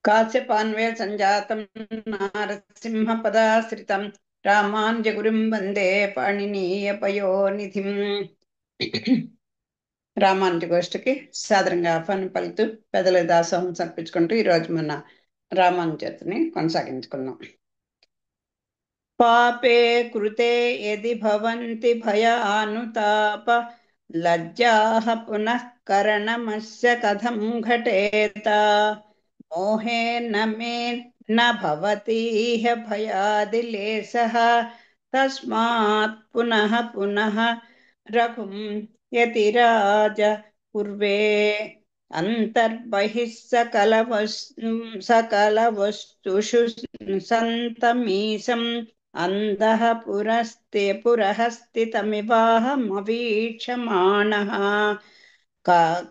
काश्यपान्वय सञ्जातं नारसिंहपदाश्रितं रामानुजगुरुं वन्दे पाणिनीयपयोनिधिम्. రామానుజ గోష్ఠికి సాదరంగా ఆహ్వానం పలుకుతూ పెద్దల దాసోహం సమర్పించుకుంటూ ఈరోజు మన రామానుజతని కొనసాగించుకున్నాం. పాపే కృతే యది భవంతి భయానుతాప లజ్జాః పునః కరణమస్య కథం ఘటేత మోహేన మే న భవతీహ భయాదిలేశః తస్మాత్ పునః పునః రఘుం యతిరాజ పూర్వే అంతర్బహిః సకల వస్తుషు సంతమీశం అంధః పురఃస్థితమివాహమవీక్షమాణః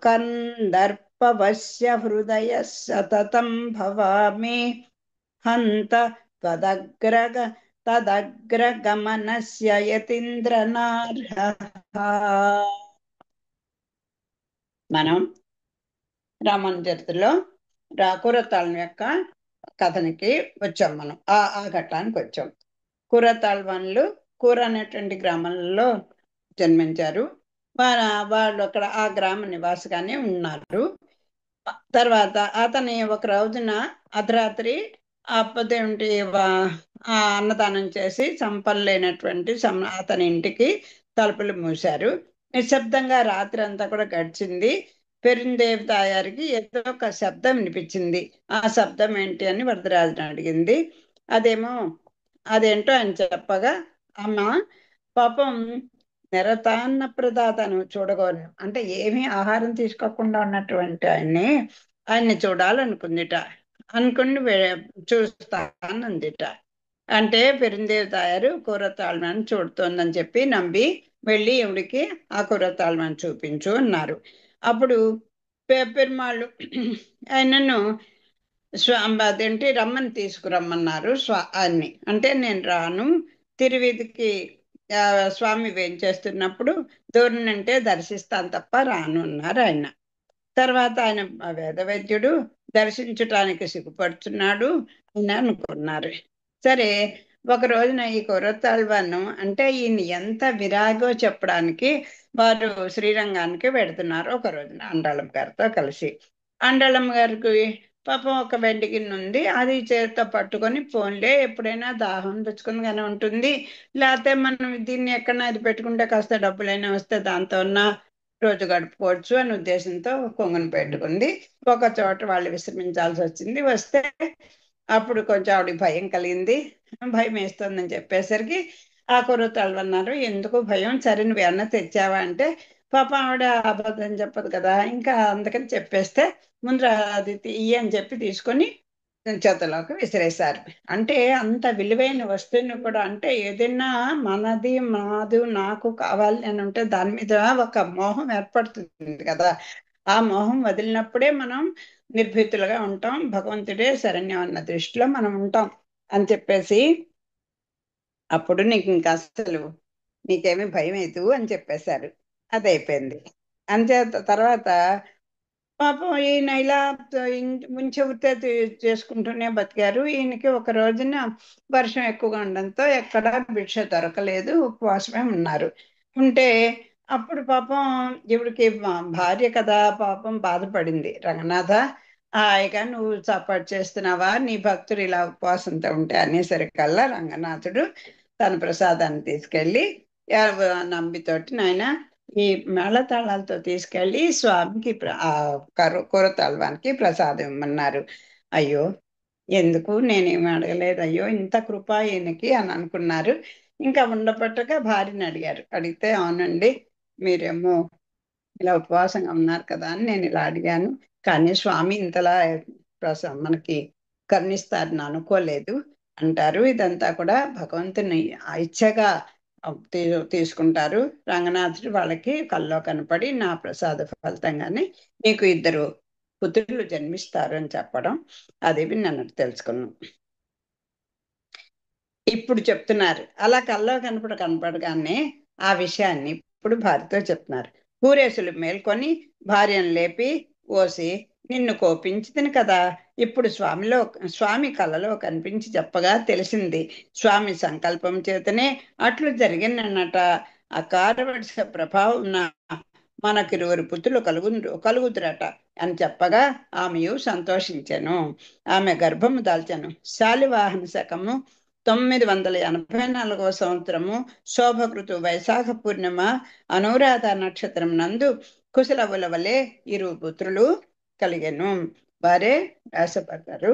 కందర్పవస్య హృదయః సతతం భవామి హంత తదగ్రగమనస్య యతీంద్రనార్హః. మనం రామానుజరిలో కురతాళం యొక్క కథనికి వచ్చాం. మనం ఆ ఘట్టానికి వచ్చాం. కురతాళ్వాన్లు కూర అనేటువంటి గ్రామంలో జన్మించారు. వాళ్ళు అక్కడ ఆ గ్రామ నివాసిగానే ఉన్నారు. తర్వాత అతని ఒక రోజున అర్ధరాత్రి అదేమిటి ఆ అన్నదానం చేసి సంపలేనటువంటి అతని ఇంటికి తలుపులు మూశారు. నిశ్శబ్దంగా రాత్రి అంతా కూడా గడిచింది. పెరుందేవి తాయారికి ఏదో ఒక శబ్దం వినిపించింది. ఆ శబ్దం ఏంటి అని వరదరాజుని అడిగింది. అదేంటో ఆయన చెప్పగా, అమ్మ పాపం నిరతాన్న ప్రదాతను చూడగోను అంటే ఏమీ ఆహారం తీసుకోకుండా ఉన్నటువంటి ఆయన్ని చూడాలనుకుందిట. అనుకుని చూస్తానందిట. అంటే పెరుందేవి తాయారు కూరతాళ్మని చూడుతోందని చెప్పి నమ్మి వెళ్ళి ఎవడికి ఆ కూరతాళ్మని చూపించు అన్నారు. అప్పుడు పెరుమాళ్ళు ఆయనను అదేంటి రమ్మని తీసుకురమ్మన్నారు. ఆయన్ని అంటే నేను రాను, తిరువీధికి స్వామి వేంచేస్తున్నప్పుడు దూరం అంటే దర్శిస్తాను తప్ప రాను అన్నారు ఆయన. తర్వాత ఆయన వేదవైద్యుడు దర్శించటానికి సిగ్గుపడుతున్నాడు అని అనుకున్నారు. సరే, ఒక రోజున ఈ కురతాళ్వాను అంటే ఈయన ఎంత విరాగో చెప్పడానికి వారు శ్రీరంగానికి వెడుతున్నారు. ఒక రోజున అండాళం గారితో కలిసి. అండాళం గారికి పాపం ఒక వెండి గిన్నె ఉంది. అది చేతితో పట్టుకొని ఫోన్లే ఎప్పుడైనా దాహం తెచ్చుకునిగానే ఉంటుంది, లేకపోతే మనం దీన్ని ఎక్కడైనా అది పెట్టుకుంటే కాస్త డబ్బులైనా వస్తే దాంతో రోజు గడుపుకోవచ్చు అనే ఉద్దేశంతో కొంగును పెట్టుకుంది. ఒక చోట వాళ్ళు విశ్రమించాల్సి వచ్చింది. వస్తే అప్పుడు కొంచెం ఆవిడకి భయం కలిగింది. భయం వేస్తుందని చెప్పేసరికి ఆ కుర్రతాళ్వన్నారు, ఎందుకు భయం, సరే నువ్వు ఏమన్నా తెచ్చావా అంటే పాప ఆవిడ అబద్ధం చెప్పదు కదా, ఇంకా అందుకని చెప్పేస్తే ముందు అది ఇయ్యి అని చెప్పి తీసుకొని చేతిలోకి విసిరేశారు. అంటే అంత విలువైన వస్తువుని కూడా, అంటే ఏదైనా మనది మాదు నాకు కావాలి అని ఉంటే దాని మీద ఒక మోహం ఏర్పడుతుంది కదా. ఆ మోహం వదిలినప్పుడే మనం నిర్భీతులుగా ఉంటాం, భగవంతుడే శరణ్యం అన్న దృష్టిలో మనం ఉంటాం అని చెప్పేసి, అప్పుడు నీకు ఇంకా అసలు నీకేమీ భయం లేదు అని చెప్పేశారు. అదైపోయింది. అంచేత తర్వాత పాపం ఈయన ఇలా ముంచెబితే చేసుకుంటూనే బతికారు. ఈయనకి ఒక రోజున వర్షం ఎక్కువగా ఉండడంతో ఎక్కడ భిక్ష దొరకలేదు, ఉపవాసమే ఉన్నారు. ఉంటే అప్పుడు పాపం ఈవిడికి భార్య కదా, పాపం బాధపడింది. రంగనాథ, హాయిగా నువ్వు చపాటు చేస్తున్నావా, నీ భక్తులు ఇలా ఉపవాసంతో ఉంటే అనేసరికల్లా రంగనాథుడు తన ప్రసాదాన్ని తీసుకెళ్ళి నంబితోటి, నాయన ఈ మేళతాళాలతో తీసుకెళ్ళి స్వామికి కూరతాళ్వానికి ప్రసాదం ఇమ్మన్నారు. అయ్యో, ఎందుకు నేనేమి అడగలేదు, అయ్యో ఇంత కృప ఈయనకి అని అనుకున్నారు. ఇంకా ఉండపట్టగా భార్యని అడిగారు. అడిగితే, అవునండి మీరేమో ఇలా ఉపవాసంగా ఉన్నారు కదా అని నేను ఇలా అడిగాను, కానీ స్వామి ఇంతలా మనకి కరుణిస్తారని అనుకోలేదు అంటారు. ఇదంతా కూడా భగవంతుని ఇచ్చగా తీసుకుంటారు. రంగనాథుడు వాళ్ళకి కల్లో కనపడి నా ప్రసాద ఫలితంగానే నీకు 2 పుత్రులు జన్మిస్తారు అని చెప్పడం, అది నన్ను తెలుసుకున్నాం. ఇప్పుడు చెప్తున్నారు, అలా కల్లో కనపడగానే ఆ విషయాన్ని ఇప్పుడు భార్యతో చెప్తున్నారు. పూరేసులు మేల్కొని భార్యను లేపి ఓసి, నిన్ను కోపించితిని కదా. ఇప్పుడు స్వామి కలలో కనిపించి చెప్పగా తెలిసింది. స్వామి సంకల్పం చేతనే అట్లు జరిగినన్నట. అకార వర్ష ప్రభావం మనకిరువురు పుత్రులు కలుగుదురట అని చెప్పగా ఆమెయు సంతోషించెను. ఆమె గర్భము దాల్చెను. శాలివాహన శకము 984 సంవత్సరము శోభకృతు వైశాఖ పూర్ణిమ అనురాధ నక్షత్రం నందు కుశలవుల వలె ఇరు పుత్రులు కలిగెను. వారే వ్యాసభట్టరు,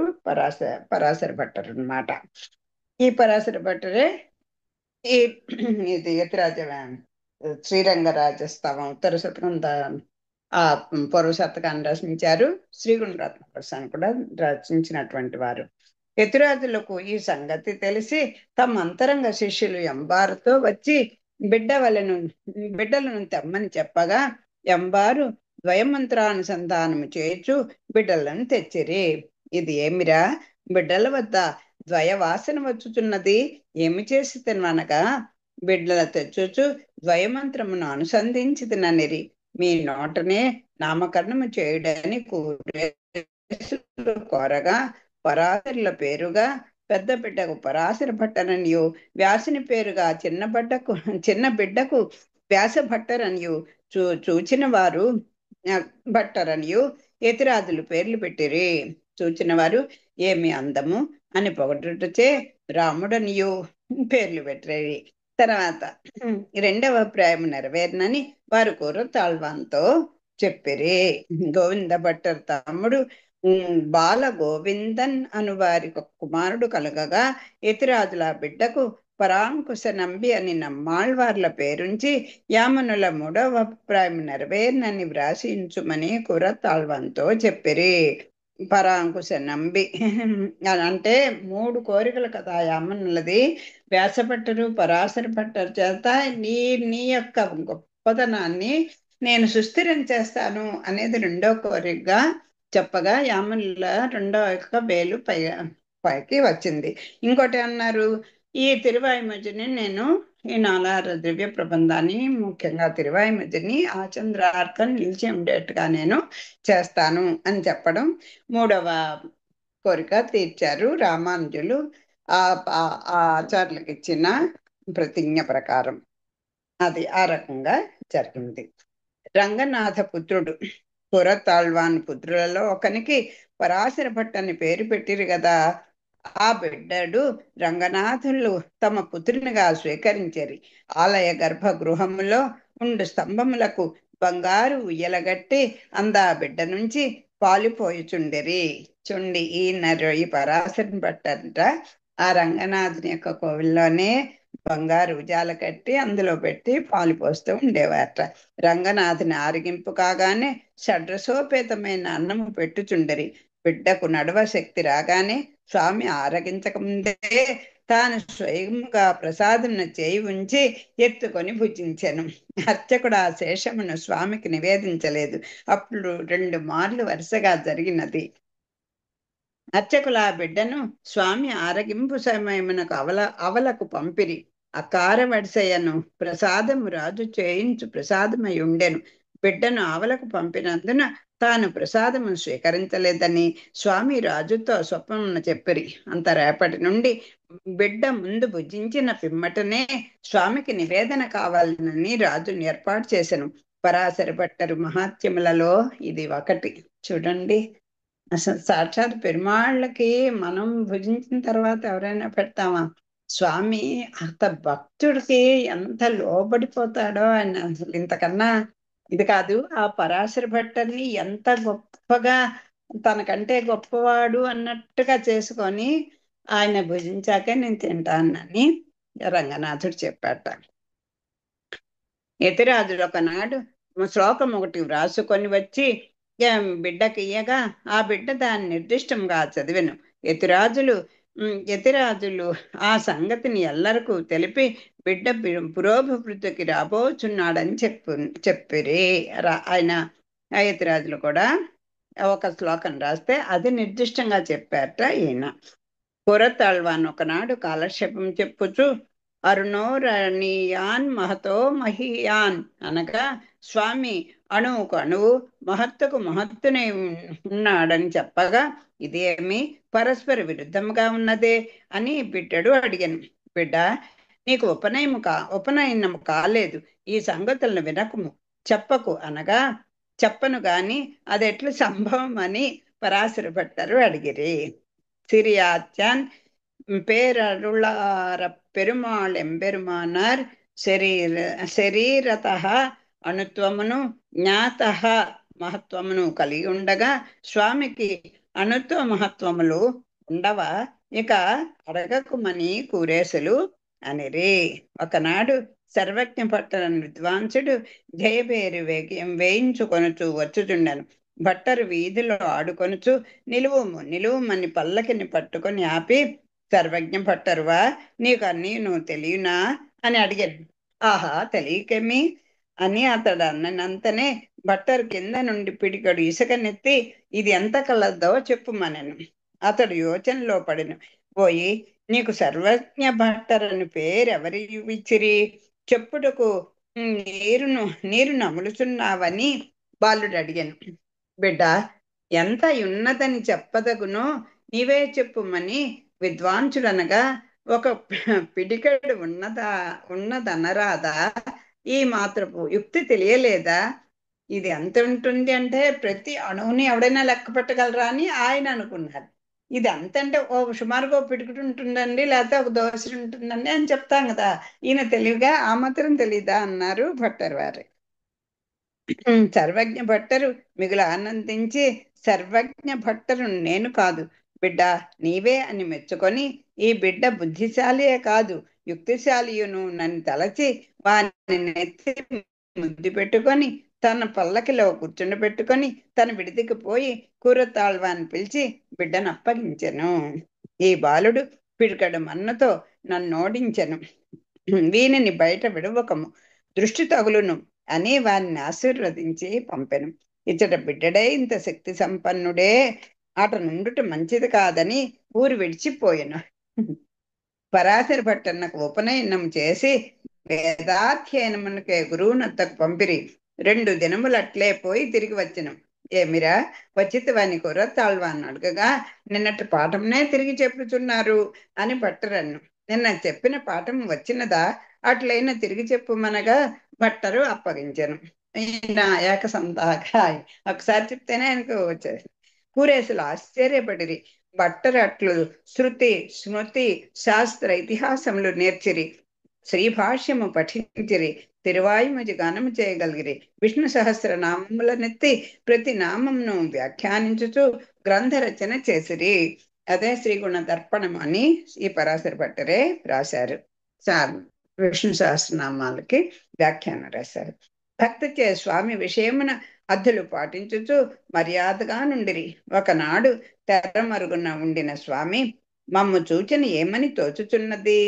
పరాశర భట్టరు అన్నమాట. ఈ పరాశర భట్టరే ఈ ఇది యతిరాజ శ్రీరంగరాజస్తవం ఉత్తర శతకం ఆ పూర్వ శతకాన్ని రచించారు. శ్రీగుణరత్న ప్రసాద్ కూడా రచించినటువంటి వారు. యతిరాజులకు ఈ సంగతి తెలిసి తమ అంతరంగ శిష్యులు ఎంబారుతో వచ్చి బిడ్డలను తెమ్మని చెప్పగా ఎంబారు ద్వయమంత్రానుసంధానము చేయుచు బిడ్డలను తెచ్చిరి. ఇది ఏమిరా, బిడ్డల వద్ద ద్వయవాసన వచ్చుచున్నది, ఏమి చేసి తినవనగా బిడ్డల తెచ్చుచు ద్వయమంత్రమును అనుసంధించి తిననిరి. మీ నోటనే నామకరణము చేయుడని కోరగా పరాశరుల పేరుగా పెద్ద బిడ్డకు పరాశర భట్టరనియు, వ్యాసుని పేరుగా చిన్న బిడ్డకు వ్యాస భట్టరనియు చూచిన వారు భట్టరనియు యతిరాజులు పేర్లు పెట్టిరి. చూచిన వారు ఏమి అందము అని పొగడుటచే రాముడనియు పేర్లు పెట్టిరి. తర్వాత రెండవ అభిప్రాయం నెరవేరినని వారు కూరతాళ్వాన్తో చెప్పిరి. గోవింద భట్టర్ తమ్ముడు బాల గోవిందన్ అను వారి కుమారుడు కలగగా యతిరాజుల బిడ్డకు పరాంకుశ నంబి అని నమ్మాళ్వార్ల పేరుంచి యామనుల మూడవ అభిప్రాయం నెరవేరినని వ్రాసించుమని కూరతాళ్వాన్తో చెప్పిరి. పరాంకుశ నంబి అంటే 3 కోరికలు కదా యామనులది. వ్యాసభట్టరు పరాశర భట్టరు చేత నీ యొక్క గొప్పతనాన్ని నేను సుస్థిరం చేస్తాను అనేది రెండో కోరికగా చెప్పగా యామనుల రెండో యొక్క వేలు పైకి వచ్చింది. ఇంకోటి అన్నారు, ఈ తిరువాయిమజ్జిని నేను ఈ 4 దివ్య ప్రబంధాన్ని ముఖ్యంగా తిరువాయిమజ్జిని ఆచంద్రార్కం నిలిచి ఉండేట్టుగా నేను చేస్తాను అని చెప్పడం మూడవ కోరిక తీర్చారు రామానుజులు ఆ ఆచార్యులకు ఇచ్చిన ప్రతిజ్ఞ ప్రకారం. అది ఆ రకంగా జరిగింది. రంగనాథ పుత్రుడు కూరతాళ్వాన్ పుత్రులలో ఒకనికి పరాశర భట్ అని పేరు పెట్టిరు కదా. ఆ బిడ్డడు రంగనాథులు తమ పుత్రునిగా స్వీకరించారు. ఆలయ గర్భగృహములో ఉండు స్తంభములకు బంగారు ఉయ్యలగట్టి అందా బిడ్డ నుంచి పాలిపోయిచుండిరి. ఈ పరాశర భట్ అంట ఆ రంగనాథుని యొక్క కోవిల్లోనే బంగారు ఉజాల కట్టి అందులో పెట్టి పాలు పోస్తూ ఉండేవారట. రంగనాథుని ఆరగింపు కాగానే షడ్రసోపేతమైన అన్నము పెట్టుచుండరి. బిడ్డకు నడవ శక్తి రాగానే స్వామి ఆరగించకముందే తాను స్వయంగా ప్రసాదమును చేయి ఉంచి ఎత్తుకొని భుజించెను. అర్చకుడు ఆ శేషమును స్వామికి నివేదించలేదు. అప్పుడు 2 మార్లు వరుసగా జరిగినది. అర్చకుల ఆ బిడ్డను స్వామి ఆరగింపు సమయమునకు అవలకు పంపిరి. అకార వడిసయ్యను ప్రసాదము రాజు చేయించు ప్రసాదమై ఉండెను. బిడ్డను ఆవలకు పంపినందున తాను ప్రసాదము స్వీకరించలేదని స్వామి రాజుతో స్వప్నమున చెప్పిరి. అంత రేపటి నుండి బిడ్డ ముందు భుజించిన పిమ్మటనే స్వామికి నివేదన కావాలని రాజుని ఏర్పాటు చేసెను. పరాశర భట్టరు మహాత్యములలో ఇది ఒకటి. చూడండి, అసలు సాక్షాత్ పెరుమాళ్ళకి మనం భుజించిన తర్వాత ఎవరైనా పెడతామా? స్వామి అంత భక్తుడికి ఎంత లోబడిపోతాడో ఆయన. అసలు ఇంతకన్నా ఇది కాదు. ఆ పరాశర భట్టని ఎంత గొప్పగా తనకంటే గొప్పవాడు అన్నట్టుగా చేసుకొని ఆయన భుజించాకే నేను తింటానని రంగనాథుడు చెప్పాట. యతిరాజుడు ఒకనాడు శ్లోకం ఒకటి వ్రాసుకొని వచ్చి బిడ్డకి ఇయ్యగా ఆ బిడ్డ దాన్ని నిర్దిష్టంగా చదివెను. యతిరాజులు ఆ సంగతిని ఎల్లరకు తెలిపి బిడ్డ పురోభివృద్ధికి రాబోచున్నాడని చెప్పిరి. ఆయన యతిరాజులు కూడా ఒక శ్లోకం రాస్తే అది నిర్దిష్టంగా చెప్పారట ఈయన. కూరతాళ్వాన్ ఒకనాడు కాలక్షేపం చెప్పుచు అరుణోరణీయాన్ మహతో మహీయాన్ అనగా స్వామి అణువుకు అణువు మహత్తుకు మహత్తునే ఉన్నాడని చెప్పగా ఇదేమి పరస్పర విరుద్ధంగా ఉన్నదే అని బిడ్డడు అడిగాను. బిడ్డ, నీకు ఉపనయనం కాలేదు, ఈ సంగతులను వినకుము, చెప్పకు అనగా చెప్పను గాని అదెట్లు సంభవం అని పరాశర భట్టరు అడిగిరి. సిరియాచ్యాన్ பேரருளார பெருமாள் எம்பெருமானார் శరీర శరీరత అణుత్వమును జ్ఞాత మహత్వమును కలిగి ఉండగా స్వామికి అణుత్వ మహత్వములు ఉండవా? ఇక అడగకుమని కూరేసులు అనిరి. ఒకనాడు సర్వజ్ఞ పట్టణం విద్వాంసుడు జయబేరి వేయించుకొనుచు వచ్చుచుండెను. భట్టరు వీధిలో ఆడుకొనుచు నిలువుము నిలువుమని పల్లకిని పట్టుకొని ఆపి, సర్వజ్ఞ భట్టరువా, నీకు అన్నీ నువ్వు తెలియనా అని అడిగాడు. ఆహా, తెలియకేమి అని అతడు అన్నంతనే భట్టరు కింద నుండి పిడికడు ఇసుకనెత్తి ఇది ఎంత కలదో చెప్పుమనెను. అతడు యోచనలో పడెను. పోయి, నీకు సర్వజ్ఞ భట్టరని పేరెవరి ఇచ్చిరి? చెప్పుటకు నీరు నములుచున్నావని బాలుడు అడిగాను. బిడ్డ, ఎంత ఉన్నదని చెప్పదగునో నీవే చెప్పుమని విద్వాంసుడనగా, ఒక పిడికెడు ఉన్నదనరాదా? ఈ మాత్రపు యుక్తి తెలియలేదా? ఇది ఎంత ఉంటుంది అంటే ప్రతి అణువుని ఎవడైనా లెక్క పెట్టగలరా అని ఆయన అనుకున్నారు. ఇది అంతంటే ఓ సుమారుగా ఓ పిడికిడు ఉంటుందండి, లేకపోతే ఒక దోశ ఉంటుందండి అని చెప్తాం కదా. ఈయన తెలివిగా ఆ మాత్రం తెలీదా అన్నారు భట్టర్ వారు. సర్వజ్ఞ భట్టరు మిగులు ఆనందించి, సర్వజ్ఞ భట్టరు నేను కాదు బిడ్డ, నీవే అని మెచ్చుకొని, ఈ బిడ్డ బుద్ధిశాలియే కాదు యుక్తిశాలియును నన్ను తలచి వారిని నెత్తి ముద్దు పెట్టుకొని తన పల్లకిలో కూర్చుండబెట్టుకొని తన విడిదికి పోయి కూరతాళ్వాన్ని పిలిచి బిడ్డను అప్పగించెను. ఈ బాలుడు పిడికడు మన్నతో నన్ను ఓడించెను, వీనిని బయట విడవకము, దృష్టి తగులును అని వారిని ఆశీర్వదించి పంపెను. ఇచ్చట బిడ్డడే ఇంత శక్తి సంపన్నుడే అట నుండుట మంచిది కాదని ఊరు విడిచిపోయెను. పరాశర భట్టన్నకు ఉపనయనం చేసి వేదాధ్యయనమునకే గురువునొద్దకు పంపిరి. 2 దినములు అట్లే పోయి తిరిగి వచ్చినం. ఏమిరా వచ్చితవాని కుర్రతాళ్వాన్ని అడగగా, నిన్నటి పాఠంనే తిరిగి చెప్పుచున్నారు అని భట్టరన్ను. నిన్న చెప్పిన పాఠం వచ్చినదా? అట్లయినా తిరిగి చెప్పుమనగా భట్టరు అప్పగించను. ఈయన ఏకసంతాగా ఒకసారి చెప్తేనే ఆయనకు వచ్చేది. కూరేసులు ఆశ్చర్యపడిరి. భట్టరు అట్లు శృతి స్మృతి శాస్త్ర ఇతిహాసములు నేర్చిరి, శ్రీభాష్యము పఠించిరి, తిరువాయుమతి గానము చేయగలిగిరి, విష్ణు సహస్ర నామములనెత్తి ప్రతి నామమును వ్యాఖ్యానించుచు గ్రంథ రచన చేసిరి. అదే శ్రీగుణ దర్పణం అని ఈ పరాశర భట్టరే రాశారు. విష్ణు సహస్రనామాలకి వ్యాఖ్యానం రాశారు. భక్తిచే స్వామి విషయమున అద్దులు పాటించుచు మర్యాదగా నుండిరి. ఒకనాడు తెరమరుగున ఉండిన స్వామి, మమ్ము చూచిన ఏమని తోచుచున్నది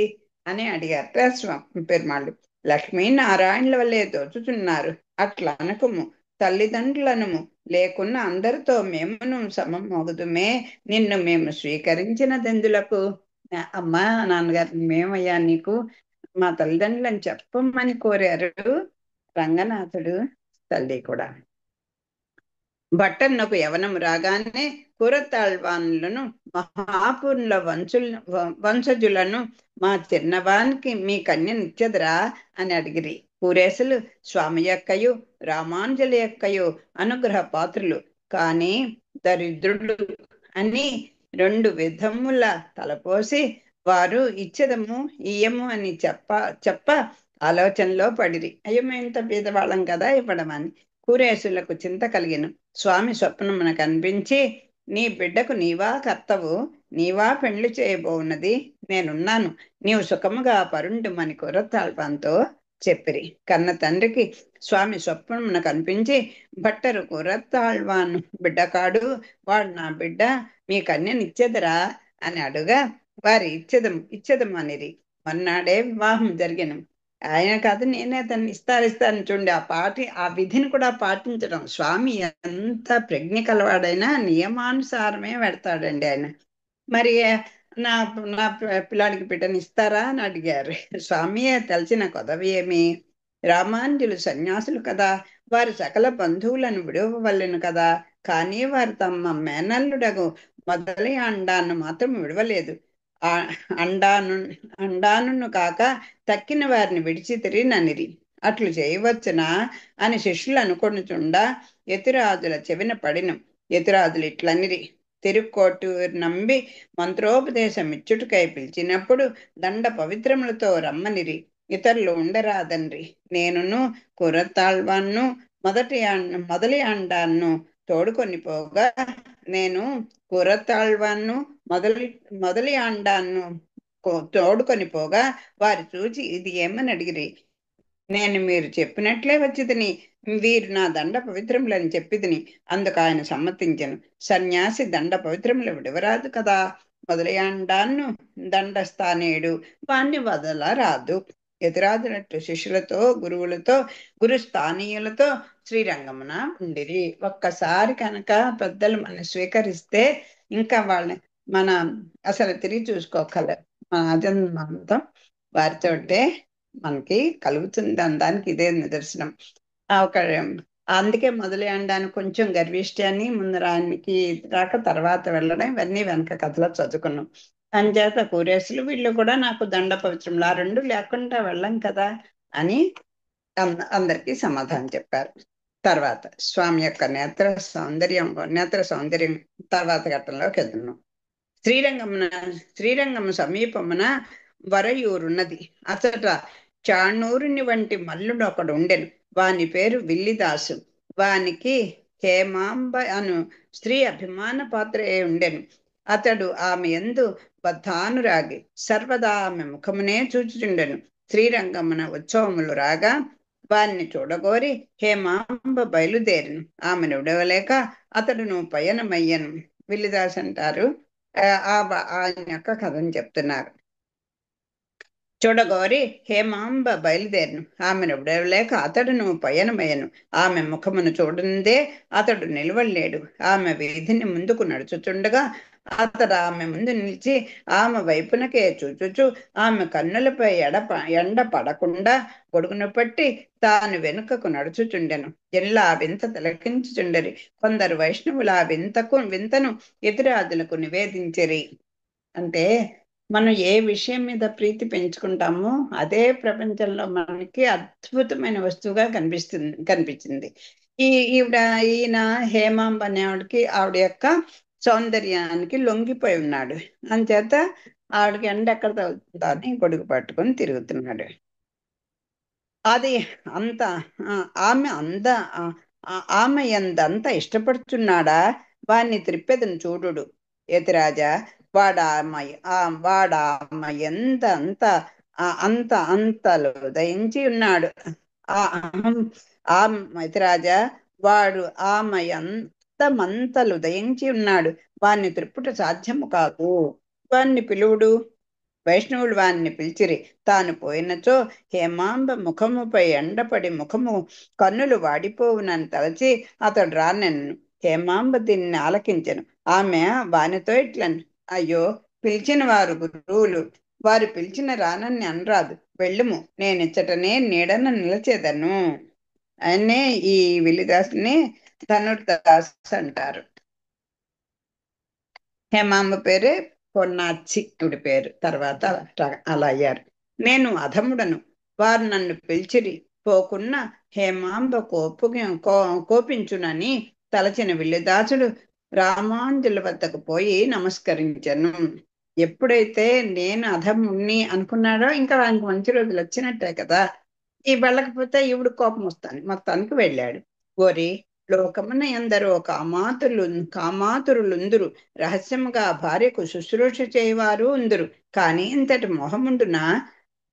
అని అడిగారట స్వామి పెరుమాళ్ళు. లక్ష్మీనారాయణుల వల్లే తోచుచున్నారు, అట్లా అనకుము, తల్లిదండ్రులను లేకున్నా అందరితో మేమును సమమోగుదుమే, నిన్ను మేము స్వీకరించినదెందులకు? అమ్మా నాన్నగారు, మేమయ్యా నీకు మా తల్లిదండ్రులని చెప్పమని కోరారు రంగనాథుడు తల్లి కూడా. భట్టన్నకు యవనం రాగానే కూరతాళ్వాన్లను మహాపూర్ల వంశజులను మా చిన్నవానికి మీ కన్యనిచ్చదురా అని అడిగిరి. కూరేసులు స్వామి యొక్కయు రామాంజలి యొక్కయు అనుగ్రహ పాత్రులు, కానీ దరిద్రులు అని 2 విధముల తలపోసి వారు ఇచ్చేదము ఇయ్యము అని చెప్ప ఆలోచనలో పడిరి. అయ్యో, మేము ఇంత పేదవాళ్ళం కదా ఇవ్వడమని. కూరేసులకు చింత కలిగిన స్వామి స్వప్నమున కనిపించి, నీ బిడ్డకు నీవా కర్తవు, నీవా పెండ్లి చేయబోన్నది, నేనున్నాను, నీవు సుఖముగా పరుండుమని కుర్రతాళ్వాన్తో చెప్పిరి. కన్న తండ్రికి స్వామి స్వప్నమున కనిపించి, భట్టరు కుర్రతాళ్వాన్ బిడ్డకాడు, వాడు నా బిడ్డ, మీ కన్యనిచ్చెదరా అని అడుగా వారి ఇచ్చేదము అనిరి. మొన్నాడే వివాహం జరిగిన. ఆయన కాదు నేనే అతన్ని ఇస్తాను చూడండి. ఆ విధిని కూడా పాటించడం. స్వామి ఎంత ప్రజ్ఞ కలవాడైనా నియమానుసారమే పెడతాడండి ఆయన. మరి నా నా పిల్లాడికి బిడ్డని ఇస్తారా అని అడిగారు. స్వామియే తెలిసిన కొదవి ఏమి, రామాంజులు సన్యాసులు కదా, వారు సకల బంధువులను విడవవలెను కదా. కానీ వారు తమ మేనల్లుడగు మొదలి అండాన్ని మాత్రం విడవలేదు. ఆ అండాను అండానును కాక తక్కిన వారిని విడిచితిరి ననిరి. అట్లు చేయవచ్చునా అని శిష్యులు అనుకొనుచుండా యతిరాజుల చెవిన పడిన. యతిరాజులు ఇట్లనిరి: తిరుక్కోటు నంబి మంత్రోపదేశం ఇచ్చుటకై పిలిచినప్పుడు దండ పవిత్రములతో రమ్మనిరి, ఇతరులు ఉండరాదన్రి. నేనును కురతాళ్వాన్ను మొదలి అండాన్ని తోడుకొని పోగా, నేను కురతాళ్వాన్ను మొదలి మొదలి అండాన్ని తోడుకొని పోగా వారు చూచి ఇది ఏమని అడిగిరి. నేను మీరు చెప్పినట్లే వచ్చితిని, వీరు నా దండ పవిత్రములని చెప్పితిని. అందుకు ఆయన సమ్మతించెను. సన్యాసి దండ పవిత్రములు విడవరాదు కదా. మొదలయాండాన్ను దండస్థానేయుడు వాణ్ణి వదలరాదు. ఎదురాదినట్టు శిష్యులతో గురువులతో గురుస్థానీయులతో శ్రీరంగమున ఉండిరి. ఒక్కసారి కనుక పెద్దలు మనం స్వీకరిస్తే ఇంకా వాళ్ళని మన అసలు తిరిగి చూసుకోగల మన అజన్మంతం వారితోటే మనకి కలుగుతుంది అనడానికి ఇదే నిదర్శనం. ఒక అందుకే మొదలు అనడానికి కొంచెం గర్విష్టి అని ముందర ఆయనకి రాక తర్వాత వెళ్ళడం ఇవన్నీ వెనక కథలో చదువుకున్నాం. అంచేత కూరేసులు వీళ్ళు కూడా నాకు దండ పవిత్రములు ఆ రెండు లేకుండా వెళ్ళం కదా అని అందరికీ సమాధానం చెప్పారు. తర్వాత స్వామి యొక్క నేత్ర సౌందర్యం తర్వాత ఘట్టంలోకి వెళ్తున్నాం. శ్రీరంగము సమీపమున వరయూరున్నది. అతట చాణూరుని వంటి మల్లుడు ఒకడు ఉండెను. వాని పేరు విల్లిదాసు. వానికి హేమాంబ అను స్త్రీ అభిమాన పాత్ర ఉండెను. అతడు ఆమె యందు బద్ధానురాగి, సర్వదా ఆమె ముఖమునే చూచుచుండెను. శ్రీరంగమున ఉత్సవములు రాగా వారిని చూడగోరి హేమాంబ బయలుదేరిను. ఆమెను విడవలేక అతడును పయనమయ్యను. విల్లిదాస్ అంటారు. ఆయన యొక్క కథను చెప్తున్నారు. చూడగోరి హేమాంబ బయలుదేరును. ఆమెను విడవలేక అతడును పయనమయ్యను. ఆమె ముఖమును చూడందే అతడు నిలవలేడు. ఆమె వీధిని ముందుకు నడుచుచుండగా అతడు ఆమె ముందు నిలిచి ఆమె వైపునకే చూచుచు ఆమె కన్నులపై ఎండ పడకుండా గొడుగును పట్టి తాను వెనుకకు నడుచుచుండెను. జనులు ఆ వింత తిలకించుచుండరి. కొందరు వైష్ణవులు ఆ వింతను ఎదురాదులకు నివేదించరి. అంటే మనం ఏ విషయం మీద ప్రీతి పెంచుకుంటామో అదే ప్రపంచంలో మనకి అద్భుతమైన వస్తువుగా కనిపించింది. ఈయన హేమాంబ అనేవాడికి ఆవిడ యొక్క సౌందర్యానికి లొంగిపోయి ఉన్నాడు. అంచేత ఆవిడకి ఎండ ఎక్కడ తగ్గుతుందో అని గొడుగు పట్టుకొని తిరుగుతున్నాడు. అది అంత ఆమె ఎంతంత ఇష్టపడుతున్నాడా వాణ్ణి త్రిప్పెదను చూడు యతిరాజా. వాడామ ఎంత అంత అంతలో దయించి ఉన్నాడు. ఆ యతిరాజా, వాడు ఆమె మంతలు దయించి ఉన్నాడు. వాణ్ణి త్రిప్పుట సాధ్యము కాదు. వాణ్ణి పిలువుడు. వైష్ణవులు వాణ్ణి పిలిచిరి. తాను పోయినచో హేమాంబ ముఖముపై ఎండపడి ముఖము కన్నులు వాడిపోవునని తలచి అతడు రానెను. హేమాంబ దీన్ని ఆలకించెను. ఆమె వానితో ఇట్లను: అయ్యో, పిలిచిన వారు గురువులు, వారు పిలిచిన రానని అనరాదు. వెళ్ళుము, నేనిచ్చటనే నీడన నిలచేదను. ఆయన్నే ఈ విల్లిదాసుని ధనుర్దాస్ అంటారు. హేమాంబ పేరే పొన్నాచి ఇవిడి పేరు. తర్వాత అలా అయ్యారు. నేను అధముడను, వారు నన్ను పిలిచిరి. పోకున్న హేమాంబ కోపించునని తలచిన విల్లిదాసుడు రామాంజుల వద్దకు పోయి నమస్కరించను. ఎప్పుడైతే నేను అధముణ్ణి అనుకున్నాడో ఇంకా ఆయనకు మంచి రోజులు వచ్చినట్టే కదా. ఈ వెళ్ళకపోతే ఈవిడు కోపం వస్తాను మొత్తానికి వెళ్ళాడు. ఓరి, లోకమున ఎందరో కామాతురులుందురు, రహస్యముగా భార్యకు శుశ్రూష చేయవారు ఉందురు. కానీ ఇంతటి మొహముండునా?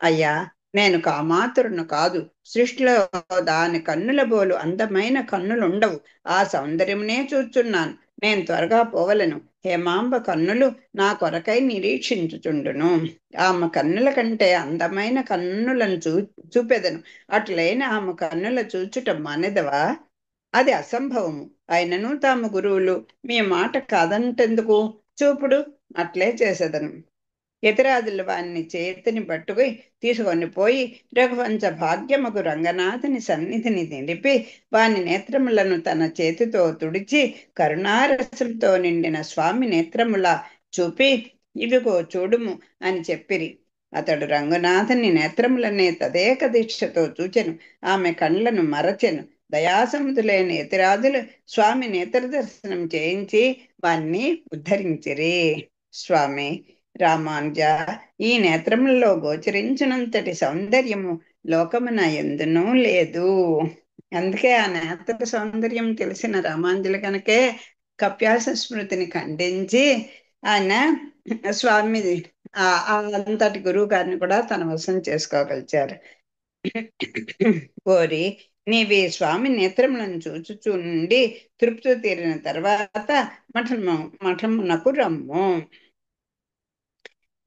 అయ్యా, నేను కామాతురును కాదు. సృష్టిలో దాని కన్నుల బోలు అందమైన కన్నులుండవు. ఆ సౌందర్యమునే చూచున్నాను. నేను త్వరగా పోవలను. హేమాంబ కన్నులు నా కొరకై నిరీక్షించుచుండును. ఆమె కన్నుల కంటే అందమైన కన్నులను చూపెదను. అట్లైన ఆమె కన్నుల చూచుట మానేదవా? అది అసంభవము. అయినను తాము గురువులు, మీ మాట కాదంటెందుకు? చూపుడు, అట్లే చేసేదను. యతిరాజులు వారిని చేతిని పట్టుకు తీసుకొని పోయి రఘువంశ భాగ్యముకు రంగనాథుని సన్నిధిని నిలిపి వాని నేత్రములను తన చేతితో తుడిచి కరుణారసంతో నిండిన స్వామి నేత్రముల చూపి ఇవిగో చూడుము అని చెప్పిరి. అతడు రంగనాథుని నేత్రములనే తదేక దీక్షతో చూచెను. ఆమె కండ్లను మరచెను. దయాసముదులైన యతిరాజులు స్వామి నేత్ర దర్శనం చేయించి వాణ్ణి ఉద్ధరించిరి. స్వామి రామానుజ, ఈ నేత్రములలో గోచరించినంతటి సౌందర్యము లోకమున ఎందునూ లేదు. అందుకే ఆ నేత్ర సౌందర్యం తెలిసిన రామానుజులు కనుకే కప్యాస స్మృతిని ఖండించి ఆయన స్వామి అంతటి గురువు గారిని కూడా తన వశం చేసుకోగలిచారు. కోరి నీవి స్వామి నేత్రములను చూచుచూ నుండి తృప్తి తీరిన తర్వాత మఠమునకు రమ్ము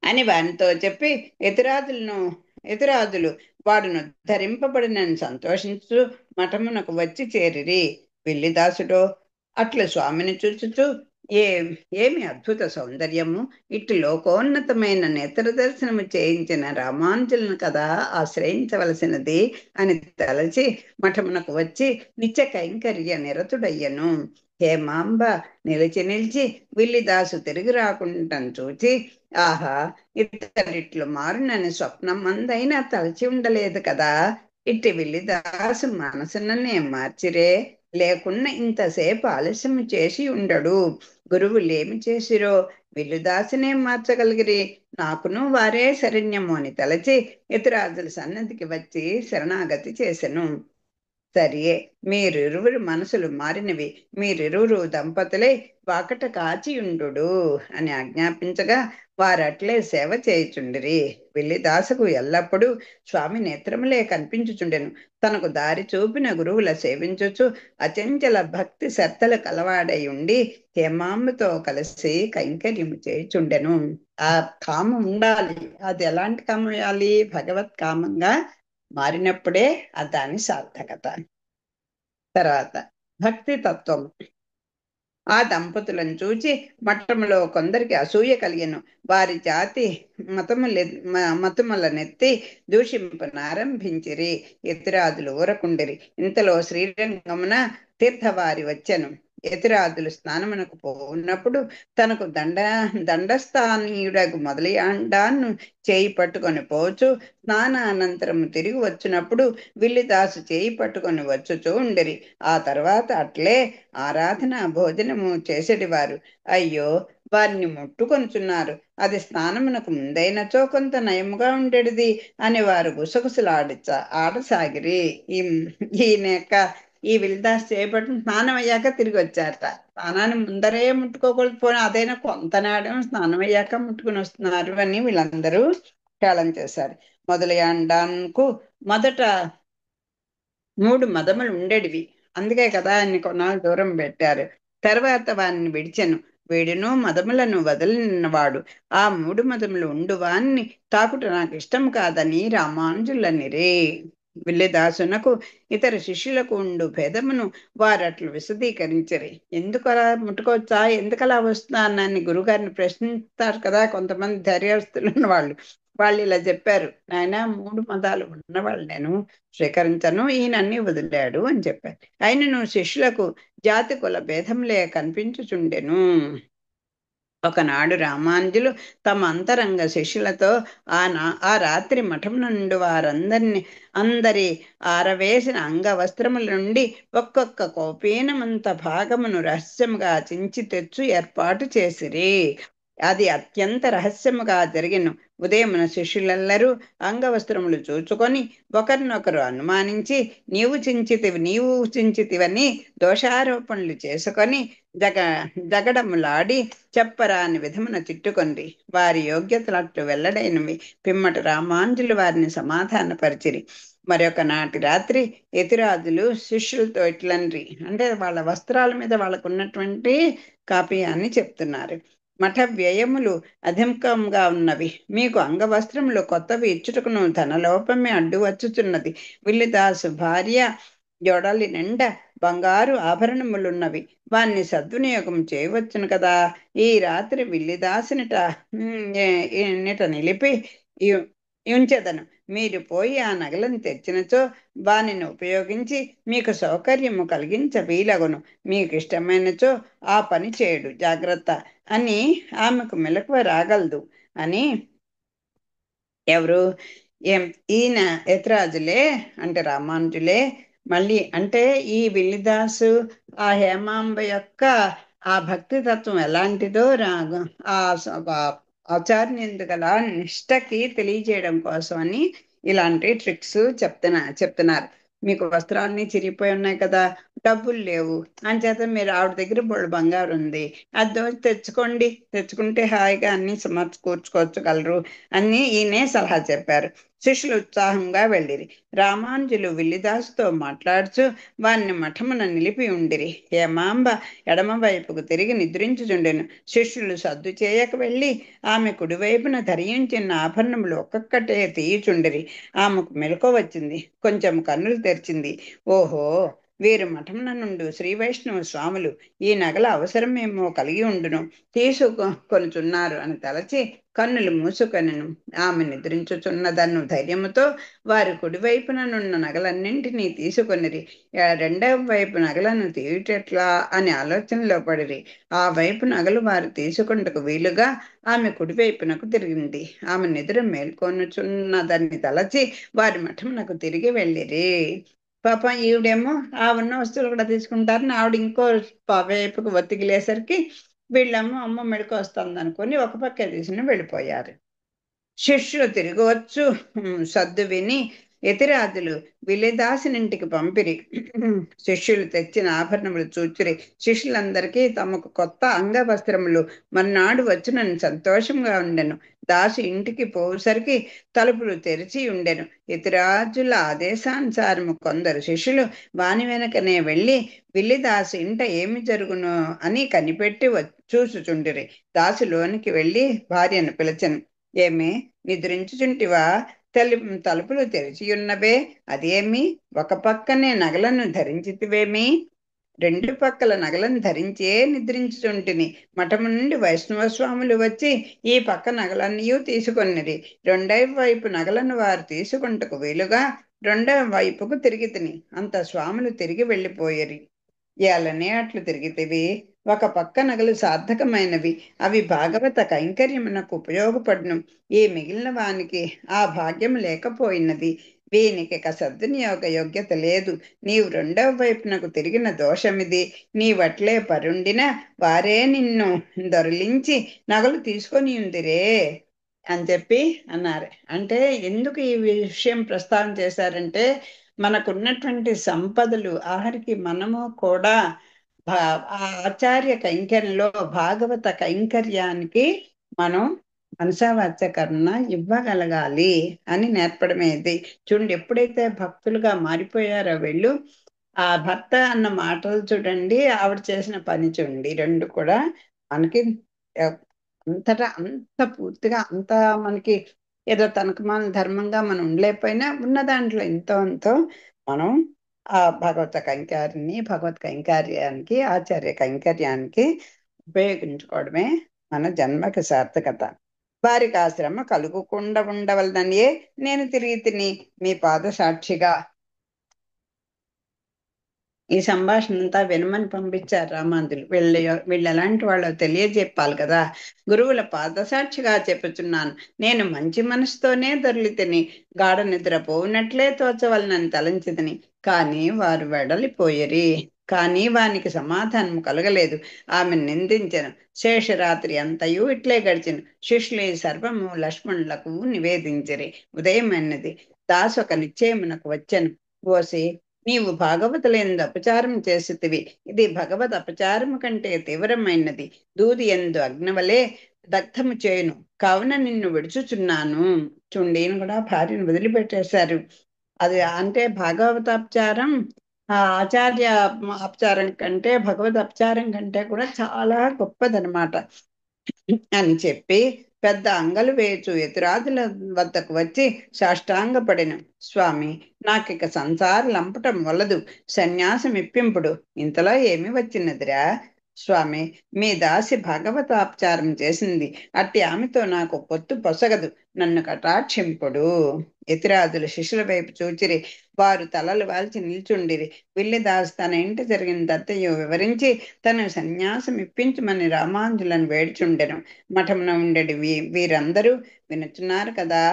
అని వానితో చెప్పి ఎదురాజులు వాడును ధరింపబడినని సంతోషించు మఠమునకు వచ్చి చేరిరి. విల్లిదాసుడో అట్లు స్వామిని చూచుచూ ఏమి అద్భుత సౌందర్యము! ఇటు లోకోన్నతమైన నేత్ర దర్శనము చేయించిన రామానుజులను కదా ఆశ్రయించవలసినది అని తలచి మఠమునకు వచ్చి నిత్య కైంకర్య నిరతుడయ్యను. హేమాంబ నిలిచి విల్లిదాసు తిరిగి రాకుండా చూచి, ఆహా, ఇతడిట్లు మారునని స్వప్నం మందైనా తలచి ఉండలేదు కదా. ఇట్టి విల్లిదాసు మనసుననే మార్చిరే, లేకున్నా ఇంతసేపు ఆలస్యం చేసి ఉండడు. గురువులేమి చేసిరో విల్లుదాసునే మార్చగలిగిరి. నాకును వారే శరణ్యము అని తలచి యతిరాజుల సన్నదికి వచ్చి శరణాగతి చేసెను. సరియే, మీరిరువురు మనసులు మారినవి. మీరిరువురు దంపతులై వాకట కాచియుండు అని ఆజ్ఞాపించగా వారట్లే సేవ చేయుచుండిరి. విల్లిదాసుకు ఎల్లప్పుడూ స్వామి నేత్రములే కనిపించుచుండెను. తనకు దారి చూపిన గురువుల సేవించుచు అచంచల భక్తి శ్రద్ధలు కలవాడై ఉండి హేమాంబతో కలిసి కైంకర్యము చేయుచుండెను. ఆ కామం ఉండాలి. అది ఎలాంటి కామం ఉండాలి? భగవత్ కామంగా మారినప్పుడే దాని సార్థకత. తర్వాత భక్తి తత్వం. ఆ దంపతులను చూచి మఠములో కొందరికి అసూయ కలిగెను. వారి జాతి మతములనెత్తి దూషింపనారంభించిరి. యతిరాజులు ఊరకుండిరి. ఇంతలో శ్రీరంగమున తీర్థవారి వచ్చెను. యతిరాజులు స్నానమునకు పోవున్నప్పుడు తనకు దండస్థానీయుడకు మొదలయాండాన్ని చేయి పట్టుకొని పోచు, స్నానానంతరము తిరిగి వచ్చినప్పుడు విల్లిదాసు చేయి పట్టుకొని వచ్చుచూ ఉండిరి. ఆ తర్వాత అట్లే ఆరాధన భోజనము చేసేటివారు. అయ్యో, వారిని ముట్టుకొనుచున్నారు, అది స్నానమునకు ముందైనచో కొంత నయముగా ఉండేది అని వారు ఆడసాగిరి. ఈ విల్దాస్ చేపట్టిన స్నానం అయ్యాక తిరిగి వచ్చారట. స్నానాన్ని ముందరే ముట్టుకోకూడదు, పోయిన అదైనా కొంత నాడేమో స్నానం అయ్యాక ముట్టుకుని వస్తున్నారు అని వీళ్ళందరూ హేళన చేశారు. మొదలయాండాన్కు మొదట 3 మదములు ఉండేటివి. అందుకే కదా అన్ని కొన్నాళ్ళు దూరం పెట్టారు. తర్వాత వారిని విడిచెను. వీడును మదములను వదిలినవాడు. ఆ 3 మదములు ఉండువాన్ని తాకుట నాకు ఇష్టం కాదని రామానుజులనిరే. విల్లిదాసునకు ఇతర శిష్యులకు ఉండు భేదమును వారట్లు విశదీకరించరి. ఎందుకలా ముట్టుకోవచ్చా, ఎందుకలా వస్తున్నానని గురుగారిని ప్రశ్నిస్తారు కదా కొంతమంది ధైర్యస్తులున్న వాళ్ళు ఇలా చెప్పారు. నాయన 3 మదాలు ఉన్నవాళ్ళు నేను స్వీకరించను, ఈయనన్ని వదిలాడు అని చెప్పారు. అయినను శిష్యులకు జాతి కుల భేదంలే కనిపించుచుండెను. ఒకనాడు రామానుజులు తమ అంతరంగ శిష్యులతో ఆ రాత్రి మఠం నుండి అందరి ఆరవేసిన అంగవస్త్రముల నుండి ఒక్కొక్క కోపీనమంత భాగమును రహస్యముగా చించి తెచ్చు ఏర్పాటు చేసిరి. అది అత్యంత రహస్యముగా జరిగిన. ఉదయమున శిష్యులెల్లరూ అంగవస్త్రములు చూచుకొని ఒకరినొకరు అనుమానించి నీవు చించితివని దోషారోపణలు చేసుకొని జగడములాడి చెప్పరాని విధమున తిట్టుకొంది. వారి యోగ్యతలట్లు వెల్లడైనవి. పిమ్మట రామానుజులు వారిని సమాధానపరిచిరి. మరొక నాటి రాత్రి యతిరాజులు శిష్యులతో ఇట్లన్రి, అంటే వాళ్ళ వస్త్రాల మీద వాళ్ళకు ఉన్నటువంటి కాపీయాన్ని చెప్తున్నారు. మఠ వ్యయములు అధికంగా ఉన్నవి. మీకు అంగవస్త్రములు కొత్తవి ఇచ్చుటకును ధనలోపమే అడ్డు వచ్చుచున్నది. విల్లిదాసు భార్య జోడాలి నిండా బంగారు ఆభరణములున్నవి. వాన్ని సద్వినియోగం చేయవచ్చును కదా. ఈ రాత్రి విల్లిదాసునిట నిట నిలిపి ఇ- ఉంచెదను. మీరు పోయి ఆ నగలను తెచ్చినచో వానిని ఉపయోగించి మీకు సౌకర్యము కలిగించ వీలగును. మీకు ఇష్టమైనచో ఆ పని చేయడు జాగ్రత్త అని ఆమెకు మెలకువ రాగలదు అని. ఎవరు? ఏం ఈయన యతిరాజులే, అంటే రామానుజులే. మళ్ళీ అంటే ఈ విల్లిదాసు ఆ హేమాంబ యొక్క ఆ భక్తి తత్వం ఎలాంటిదో ఆ ఆచార్యందు గల నిష్టకి తెలియజేయడం కోసం అని ఇలాంటి ట్రిక్స్ చెప్తున్నారు. మీకు వస్త్రాలన్నీ చిరిగిపోయి ఉన్నాయి కదా, డబ్బులు లేవు, అంచేత మీరు ఆవిడ దగ్గర బోళ్ళు బంగారు ఉంది, అది దోచి తెచ్చుకోండి, తెచ్చుకుంటే హాయిగా అన్ని సమకూర్చుకోవచ్చుగలరు అని ఈయనే సలహా చెప్పారు. శిష్యులు ఉత్సాహంగా వెళ్ళిరి. రామానుజులు విల్లిదాసుతో మాట్లాడుచు వారిని మఠమున నిలిపి ఉండిరి. హేమాంబ ఎడమ వైపుకు తిరిగి నిద్రించుచుండెను. శిష్యులు సద్దు చేయక వెళ్ళి ఆమె కుడివైపున ధరించిన ఆభరణములు ఒక్కొక్కటే తీయుచుండిరి. ఆమెకు మెలకువ వచ్చింది. కొంచెం కన్నులు తెరిచింది. ఓహో, వీరు మఠమున నుండి శ్రీ వైష్ణవ స్వాములు. ఈ నగల అవసరమేమో కలిగి ఉండును, తీసుకొనుచున్నారు అని తలచి కన్నులు మూసుకొనెను. ఆమె నిద్రించుచున్నదన్ను ధైర్యముతో వారి కుడివైపుననున్న నగలన్నింటినీ తీసుకొనిరి. రెండవ వైపు నగలను తీయుటెట్లా అని ఆలోచనలో పడిరి. ఆ వైపు నగలు వారు తీసుకుంటకు వీలుగా ఆమె కుడివైపునకు తిరిగింది. ఆమె నిద్ర మేల్కొనుచున్నదాన్ని తలచి వారి మఠమునకు తిరిగి వెళ్ళిరి. పాపం ఈవిడేమో ఆ ఉన్న వస్తువులు కూడా తీసుకుంటారని ఆవిడ ఇంకో వైపుకు ఒత్తిగిలేసరికి వీళ్ళేమో అమ్మ మెడకు వస్తుంది అనుకుని ఒక పక్క తీసుకుని వెళ్ళిపోయారు. శిష్యులు తిరిగవచ్చు సద్దు విని యతిరాజులు విలిదాసినింటికి పంపిరి. శిష్యులు తెచ్చిన ఆభరణములు చూచిరి. శిష్యులందరికీ తమకు కొత్త అంగవస్త్రములు మర్నాడు వచ్చునని సంతోషంగా ఉండెను. దాసు ఇంటికి పోసరికి తలుపులు తెరిచి ఉండెను. యతిరాజుల ఆదేశానుసారము కొందరు శిష్యులు వాని వెనకనే వెళ్ళి విల్లిదాసు ఇంట ఏమి జరుగును అని కనిపెట్టి చూసుచుండిరి. దాసు లోనికి వెళ్ళి భార్యను పిలిచెను. ఏమి, నిద్రించుచుంటివా? తలుపులు తెరిచియున్నవే, అదేమి? ఒక పక్కనే నగలను ధరించితివేమి? రెండు పక్కల నగలను ధరించే నిద్రించుచుంటిని. మఠము నుండి వైష్ణవ స్వాములు వచ్చి ఈ పక్క నగలన్నీ తీసుకొనిరి. రెండవ వైపు నగలను వారు తీసుకుంటకు వీలుగా రెండవ వైపుకు తిరిగి తిని అంత స్వాములు తిరిగి వెళ్ళిపోయేరి. ఏలనే అట్లు తిరిగితివి. ఒక పక్క నగలు సార్థకమైనవి, అవి భాగవత కైంకర్యమునకు ఉపయోగపడును. ఈ మిగిలిన వానికి ఆ భాగ్యం లేకపోయినది. వీనికి సద్వినియోగ యోగ్యత లేదు. నీవు రెండవ వైపునకు తిరిగిన దోషమిది. నీవట్లే పరుండిన వారే నిన్ను దొరలించి నగలు తీసుకొని ఉందిరే అని చెప్పి అన్నారు. అంటే ఎందుకు ఈ విషయం ప్రస్తావన చేశారంటే, మనకున్నటువంటి సంపదలు ఆఖరికి మనము కూడా ఆ ఆచార్య కైంకర్యంలో భాగవత కైంకర్యానికి మనం మనసావాచకరణ ఇవ్వగలగాలి అని నేర్పడమేది. చూడండి, ఎప్పుడైతే భక్తులుగా మారిపోయారో వీళ్ళు, ఆ భర్త అన్న మాటలు చూడండి, ఆవిడ చేసిన పని చూడండి, రెండు కూడా మనకి అంతటా అంత పూర్తిగా అంత మనకి ఏదో తనకు మన ధర్మంగా మనం ఉండలేకపోయినా ఉన్న దాంట్లో ఎంతో అంతో మనం ఆ భగవత్ కైంకర్యానికి ఆచార్య కైంకర్యానికి ఉపయోగించుకోవడమే మన జన్మకి సార్థకత. వారికి ఆ శ్రమ కలుగకుండా ఉండవలననియే నేను తిరిగి తిని మీ పాద సాక్షిగా ఈ సంభాషణ అంతా వినమని పంపించారు రామాంతులు. వీళ్ళు ఎలాంటి వాళ్ళో తెలియజెప్పాలి కదా. గురువుల పాదసాక్షిగా చెప్పుచున్నాను, నేను మంచి మనసుతోనే దొర్లితిని, గాఢ నిద్ర పోవునట్లే తోచవలనని తలంచితిని. కానీ వారు వెడలిపోయిరి. కానీ వానికి సమాధానం కలగలేదు. ఆమె నిందించెను. శేషరాత్రి అంతయు ఇట్లే గడిచెను. శిష్యులు ఈ సర్వము లక్ష్మణులకు నివేదించిరి. ఉదయం అన్నది. దాసు ఒక నిశ్చయమునకు వచ్చెను. ఓసి, నీవు భాగవతులందు అపచారం చేసితివి. ఇది భగవద్ అపచారము కంటే తీవ్రమైనది. దూది ఎందు అగ్నివలే దగ్ధము చేయును. కావున నిన్ను విడుచుచున్నాను. చూడీని కూడా భార్యను వదిలిపెట్టేశారు. అది అంటే భాగవత అపచారం ఆ ఆచార్య అపచారం కంటే, భగవద్ అపచారం కంటే కూడా చాలా గొప్పదనమాట అని చెప్పి పెద్ద అంగలు వేచు ఎదురాదుల వద్దకు వచ్చి సాష్టాంగపడెను. స్వామి, నాకిక సంసార లంపటం వలదు, సన్యాసం ఇప్పింపుడు. ఇంతలో ఏమి వచ్చినదిరా? స్వామి, మీ దాసి భాగవతాపచారం చేసింది, అట్టి ఆమెతో నాకు పొత్తు పొసగదు, నన్ను కటాక్షింపుడు. యతిరాజులు శిష్యుల వైపు చూచిరి. వారు తలలు వాల్చి నిల్చుండిరి. విల్లిదాస్ తన ఇంటి జరిగినదంతయు వివరించి తను సన్యాసం ఇప్పించమని రామాంజులను వేడుచుండెను. మఠమున ఉండెడి వీరందరూ వినుచున్నారు కదా,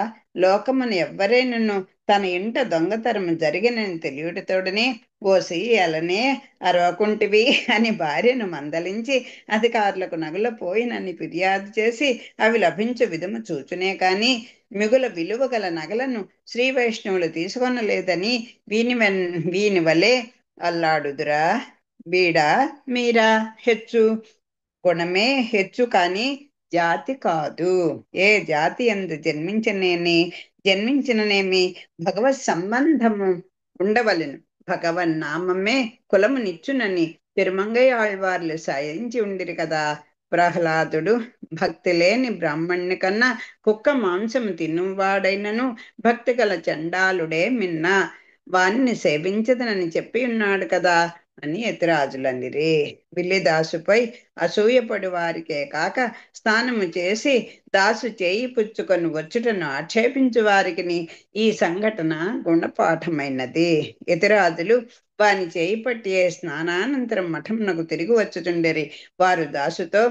లోకమును ఎవ్వరైనను తన ఇంట దొంగతరము జరిగినని తెలియటతోడనే, ఓసి ఎలనే అరవకుంటివి అని భార్యను మందలించి అధికారులకు నగలు పోయినని ఫిర్యాదు చేసి అవి లభించు విధము చూచునే కాని మిగుల విలువ గల నగలను శ్రీ వైష్ణవులు తీసుకొనలేదని వీని వలె అల్లాడుదురా? బీడా మీరా హెచ్చు? గుణమే హెచ్చు కాని జాతి కాదు. ఏ జాతి ఎందు జన్మించిననేమి భగవత్ సంబంధము ఉండవలెను. భగవన్నామమే కులమునిచ్చునని తిరుమంగయ్య ఆళ్వార్లు సాయించి ఉండిరి కదా. ప్రహ్లాదుడు భక్తి లేని బ్రాహ్మణ్ణి కన్నా కుక్క మాంసము తినువాడైనను భక్తి గల చండాలుడే మిన్న, వాణ్ణి సేవించదనని చెప్పి ఉన్నాడు కదా అని యతిరాజులనిరి. విల్లిదాసుపై అసూయపడు వారికే కాక స్నానము చేసి దాసు చేయి పుచ్చుకొని వచ్చుటను ఆక్షేపించు వారికి ఈ సంఘటన గుణపాఠమైనది. యతిరాజులు వాని చేయి పట్టి స్నానానంతరం మఠమునకు తిరిగి వచ్చుచుండెరి. వారు దాసుతో,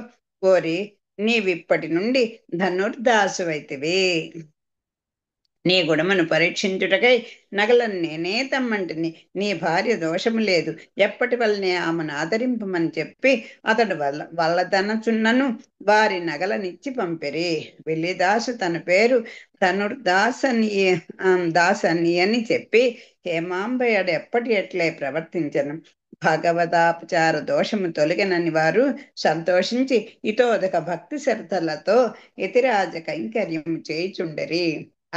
కోరి నీవిప్పటి నుండి ధనుర్దాసువైతివి. నీ గుణమును పరీక్షించుటకై నగలను నేనే తమ్మంటిని. నీ భార్య దోషము లేదు, ఎప్పటి వల్లనే ఆమెను ఆదరింపమని చెప్పి అతడు వల్లదనచున్నను వారి నగలనిచ్చి పంపిరి. విల్లిదాసు తన పేరు దాసని అని చెప్పి హేమాంబయుడు ఎప్పటి ఎట్లే ప్రవర్తించను. భగవతాపచార దోషము తొలగినని వారు సంతోషించి ఇతోదక భక్తి శ్రద్ధలతో యతిరాజ కైంకర్యం చేయుచుండరి.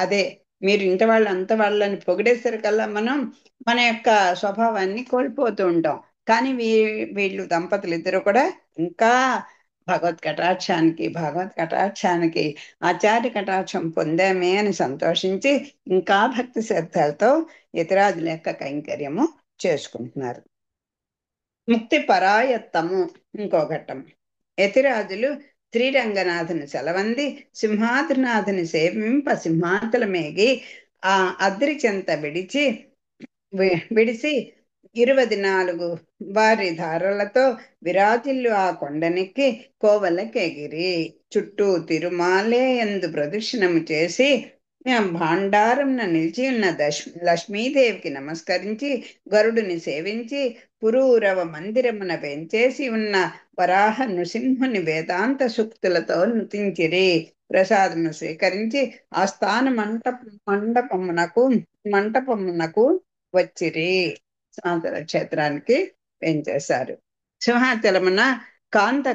అదే మీరు ఇంటి వాళ్ళు అంత వాళ్ళని పొగిడేసరికల్లా మనం మన యొక్క స్వభావాన్ని కోల్పోతూ ఉంటాం. కానీ వీళ్ళు దంపతులు ఇద్దరు కూడా ఇంకా భగవత్ కటాక్షానికి ఆచార్య కటాక్షం పొందామే అని సంతోషించి ఇంకా భక్తి శ్రద్ధలతో యతిరాజుల యొక్క కైంకర్యము చేసుకుంటున్నారు. ముక్తి పరాయత్తము ఇంకో ఘట్టం. యతిరాజులు శ్రీరంగనాథుని సెలవంది సింహాద్రినాథుని సేవింప సింహాచలమేగి ఆ అద్రి చెంత విడిసి 24 వారి ధారలతో విరాజిల్లు ఆ కొండనెక్కి కోవలకెగిరి చుట్టూ తిరుమాలే ఎందు ప్రదక్షిణము చేసి భాండారంన నిలిచి ఉన్న లక్ష్మీదేవికి నమస్కరించి గరుడుని సేవించి పురూరవ మందిరమున పెంచేసి ఉన్న వరాహ నృసింహుని వేదాంత సూక్తులతో నృతించిరి. ప్రసాదమును స్వీకరించి ఆస్థాన మంటపమునకు వచ్చిరి. సింహాచల క్షేత్రానికి పెంచేశారు. సింహాచలమున కాంత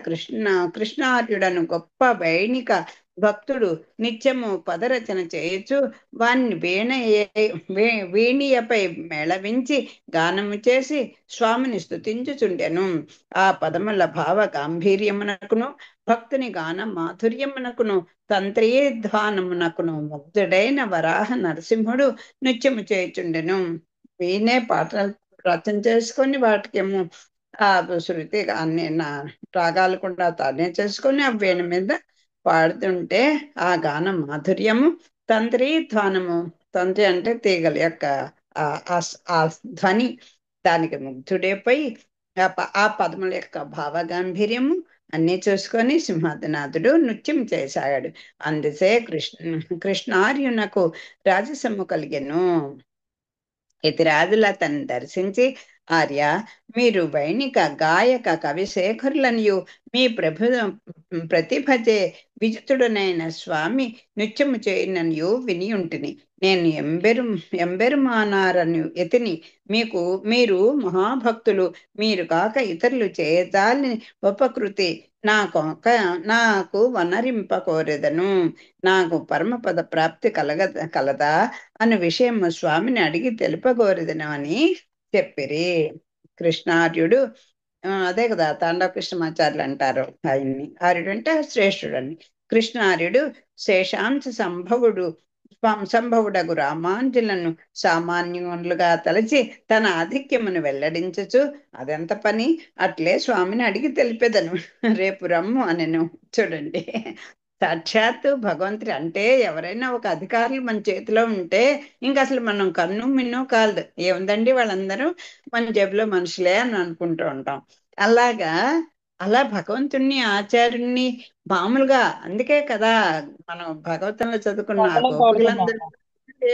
కృష్ణార్యుడను గొప్ప వైణిక భక్తుడు నిత్యము పదరచన చేయొచ్చు వాణ్ణి వీణియపై మేళవించి గానము చేసి స్వామిని స్తుతించుచుండెను. ఆ పదముల భావ గాంభీర్యమునకును భక్తుని గాన మాధుర్యమునకును తంత్రీధ్వానమునకును ముగ్ధుడైన వరాహ నరసింహుడు నృత్యము చేయుచుండెను. వీణే పాటలు రచన చేసుకొని వాటికేమో ఆ శృతి అన్ని రాగాలు కూడా తానే చేసుకొని ఆ వీణ మీద పాడుతుంటే ఆ గాన మాధుర్యము తంత్రీధ్వానము, తంత్రి అంటే తీగల యొక్క ఆ ధ్వని, దానికి ముగ్ధుడైపోయి ఆ పదముల యొక్క భావగాంభీర్యము అన్నీ చూసుకొని సింహాద్రినాథుడు నృత్యం చేశాడు. అందుసే కృష్ణార్యునకు రాజసము కలిగెను. యతిరాజుల అతన్ని దర్శించి, ఆర్య, మీరు వైణిక గాయక కవిశేఖరులనియు మీ ప్రతిభచే విజితుడనైన స్వామి నృత్యము చేయననియు వినియుంటిని. నేను ఎంబెరుమానారని ఎతిని. మీరు మహాభక్తులు, మీరు కాక ఇతరులు చేయజాలని ఉపకృతి నాకు వనరింపకోరెదను. నాకు పరమపద ప్రాప్తి కలదా అన్న విషయము స్వామిని అడిగి తెలుపగోరెదను అని చెప్పిరి. కృష్ణార్యుడు, అదే కదా తాండవ కృష్ణమాచార్యులు అంటారు ఆయన్ని. ఆర్యుడు అంటే శ్రేష్ఠుడని. కృష్ణార్యుడు శేషాంశ సంభవుడగు రామాంజులను సామాన్యులుగా తలచి తన ఆధిక్యమును వెల్లడించచ్చు. అదెంత పని, అట్లే స్వామిని అడిగి తెలిపెదను, రేపు రమ్ము అనెను. చూడండి, సాక్షాత్తు భగవంతుడు అంటే ఎవరైనా ఒక అధికారులు మన చేతిలో ఉంటే ఇంక అసలు మనం కన్ను మిన్ను కాదు, ఏముందండి వాళ్ళందరూ మన జేబులో మనుషులే అని అనుకుంటూ ఉంటాం. అలాగా, అలా భగవంతుణ్ణి ఆచార్యుణ్ణి మామూలుగా, అందుకే కదా మనం భగవతంలో చదువుకున్న ఆ మంగళం పాడుకుందాం. గోపికలందరూ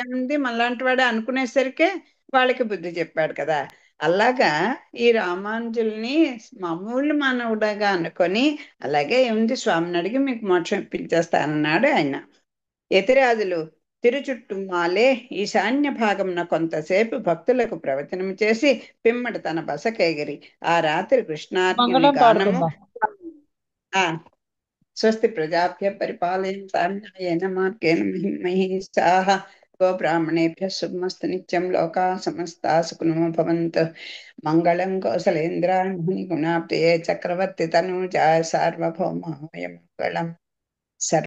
ఏముంది మనలాంటి వాడే అనుకునేసరికి వాళ్ళకి బుద్ధి చెప్పాడు కదా. అలాగా ఈ రామానుజుల్ని మామూలు మానవుడగా అనుకొని, అలాగే ఏముంది స్వామిని అడిగి మీకు మోక్షం ఇప్పించేస్తానన్నాడు ఆయన. యతిరాజులు తిరుచుట్టుమాలే ఈశాన్య భాగంన కొంతసేపు భక్తులకు ప్రవచనం చేసి పిమ్మట తన బసకెగిరి ఆ రాత్రి కృష్ణార్జుని మంగళం గానము. పాడుకుందాం. ఆ స్వస్తి ప్రజాభ్య పరిపాలయంతాం న్యాయేన మార్గేణ మహిమహీషాః గోబ్రాహ్మణేభ్యः శుభమస్తు నిత్యం లోకాः సమస్తాः సుఖినో భవంతు. మంగళం కౌసలేంద్రాయ మునిగుణాప్తయే చక్రవర్తి తనూజాయ సార్వభౌమాయ మంగళం.